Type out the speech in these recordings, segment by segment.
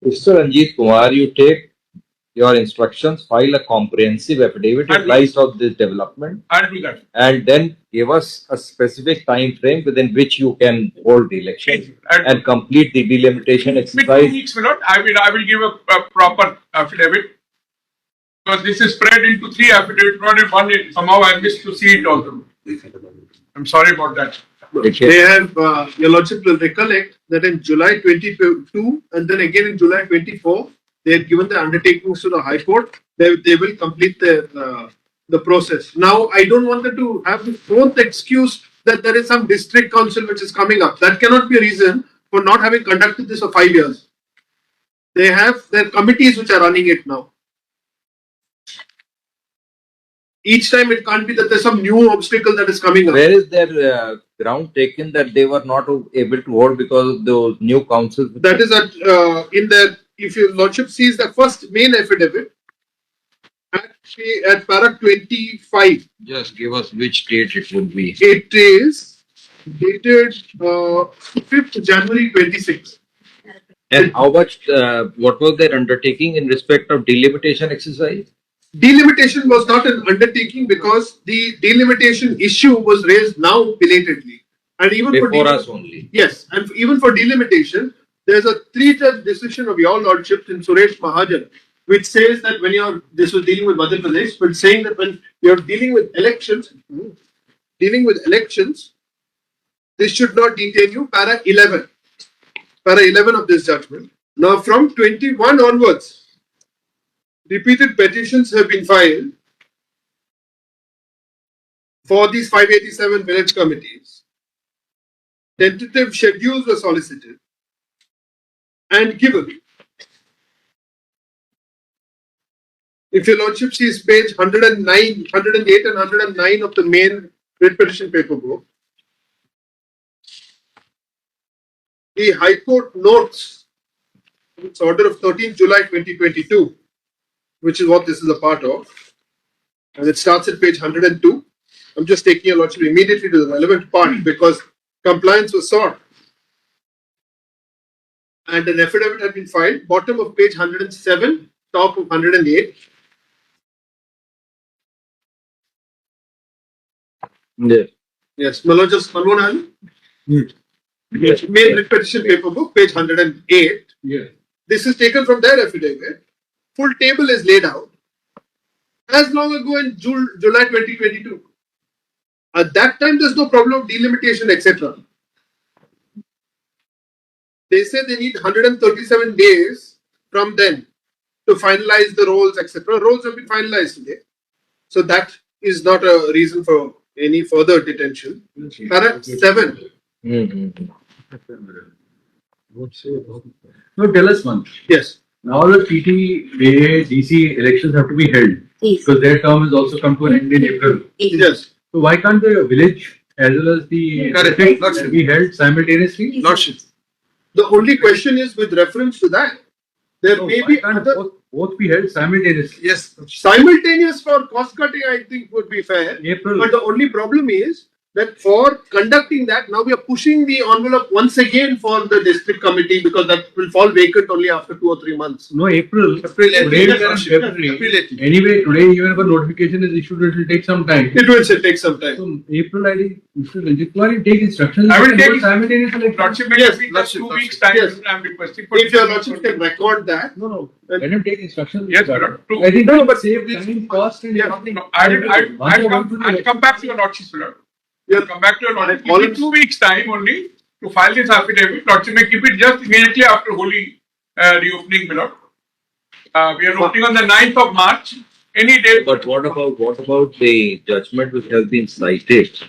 Mr. Ranjit Kumar, you take your instructions, file a comprehensive affidavit in light of this development. I'll do that. And then give us a specific time frame within which you can hold the election and complete the delimitation exercise. 2 weeks, Milord. I will give a proper affidavit because this is spread into 3 affidavits, not in one. Somehow I missed to see it also. I'm sorry about that. They have, Your Lordship will recollect that in July 22 and then again in July 24, they had given the undertakings to the High Court. They will complete the process. Now, I don't want them to have the fourth excuse that there is some district council which is coming up. That cannot be a reason for not having conducted this for 5 years. They have their committees which are running it now. Each time it can't be that there's some new obstacle that is coming up. Where is their ground taken that they were not able to hold because of those new councils? That is in their, if your Lordship sees the first main affidavit at para 25. Just give us which date it would be. It is dated 5th January 26. And how much, what was their undertaking in respect of delimitation exercise? Delimitation was not an undertaking because the delimitation issue was raised now belatedly. And even before us only. Yes, and even for delimitation, there's a 3-judge decision of your Lordship in Suresh Mahajan, which says that when this was dealing with Madhya Pradesh, but saying that when you're dealing with elections, this should not detain you. Para 11 of this judgment. Now from 21 onwards, repeated petitions have been filed for these 587 village committees. Tentative schedules were solicited and given. If your Lordship sees page 109, 108 and 109 of the main writ petition paper book, the High Court notes its order of 13 July 2022, which is what this is a part of, and it starts at page 102. I'm just taking your Lordship immediately to the relevant part because compliance was sought. And an affidavit had been filed, bottom of page 107, top of 108. Yes. Yes, Maloj, just one more hand. Yes. Main writ petition paper book, page 108. Yes. This is taken from their affidavit. Full table is laid out as long ago in July 2022. At that time, there's no problem of delimitation, etc. They say they need 137 days from then to finalize the roles, etc. Roles have been finalized today. So that is not a reason for any further detention. Para 7. No, tell us one. Yes. Now the TTAADC elections have to be held because their term has also come to an end in April. Yes. So why can't the village as well as the district be held simultaneously? Lordship. The only question is with reference to that. There may be other both be held simultaneously. Yes, simultaneous for cost cutting, I think would be fair. April. But the only problem is that for conducting that, now we are pushing the envelope once again for the district committee because that will fall vacant only after 2 or 3 months. No, April. Today we are in February. Anyway, today even if a notification is issued, it will take some time. It will take some time. So April, I think Mr. Ranjit Kumar will take instructions. I will take simultaneously. Lordship, yes, 2 weeks time. Yes. I'm requesting for. If your Lordship can record that. No. Let him take instructions. Yes, sir. I think no, but save time, cost, and everything. No, I'll come back to your Lordship, sir. Yeah. Come back to your Lordship. Give me 2 weeks time only to file this affidavit. Lordship may keep it just immediately after Holy reopening, my lord. We are opening on the 9th of March. Any day. But what about the judgment which has been cited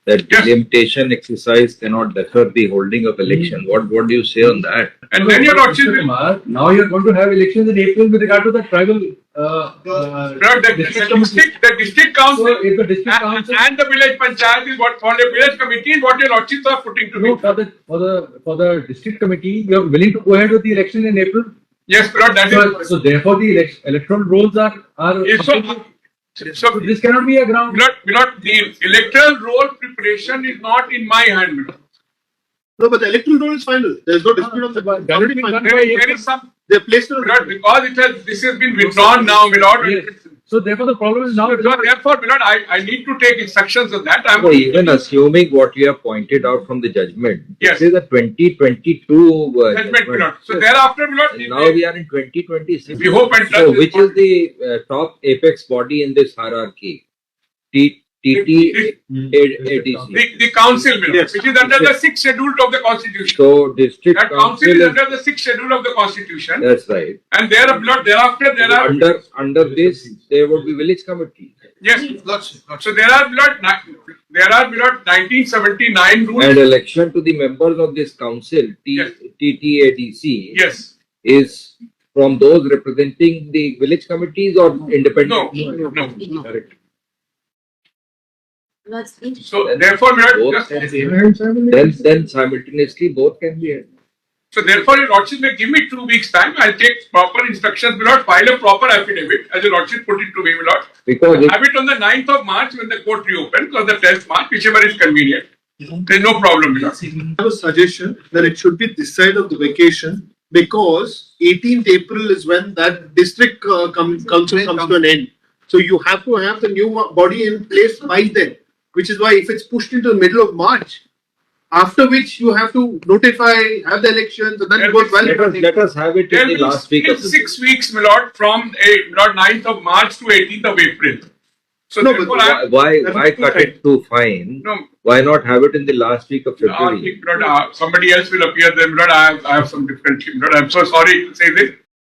that delimitation exercise cannot defer the holding of election? What do you say on that? And then your Lordship will. Now you are going to have elections in April with regard to the tribal. The district council, so if the district council and the village panchayat is what for the village committee is what your Lordships are putting to me. For the district committee, you are willing to go ahead with the election in April. Yes, Lord, that is. So therefore, the electoral rolls are. So this cannot be a ground. The electoral roll preparation is not in my hand. No, but the electoral roll is final. There is no dispute on that. It's already final. There is some, They are placed on Milord, because this has been withdrawn now, Milord. So therefore the problem is now. So therefore, Milord, I need to take instructions on that. So even assuming what you have pointed out from the judgment, Yes. this is a 2022 Judgment, Milord. So thereafter, Milord, And now we are in 2026. We hope and So trust which this is the top apex body in this hierarchy? TTAADC. the council, Milord, Yes. which is under the 6th schedule of the constitution. So district That council council is is, under the 6th schedule of the constitution. that's right. And thereafter there are, Under this, there would be village committee. yes. So there are, Milord, 1979 rules. And election to the members of this council, Yes. TTAADC, Yes. is from those representing the village committees or independent? No. Correct. So therefore, Milord, Both just, then simultaneously both can be held. so therefore, your Lordship may give me 2 weeks time. I'll take proper instructions, Milord, file a proper affidavit, as your Lordship put it to me, Milord. Because if Have it on the 9th of March when the court reopens, or the 10th March, whichever is convenient. There's no problem, Milord. I have a suggestion that it should be this side of the vacation because 18th April is when that district council comes to an end. So you have to have the new body in place by then, which is why if it's pushed into the middle of March, after which you have to notify, have the elections, and then it goes well. let us have it There in the will last week still of the 6 weeks, Milord, from Milord, 9th of March to 18th of April. So No, therefore, but why That why is too cut tight. it too fine? no, Why not have it in the last week of February? Milord, somebody else will appear there, Milord. I have some difficulty, Milord. I'm so sorry to say this.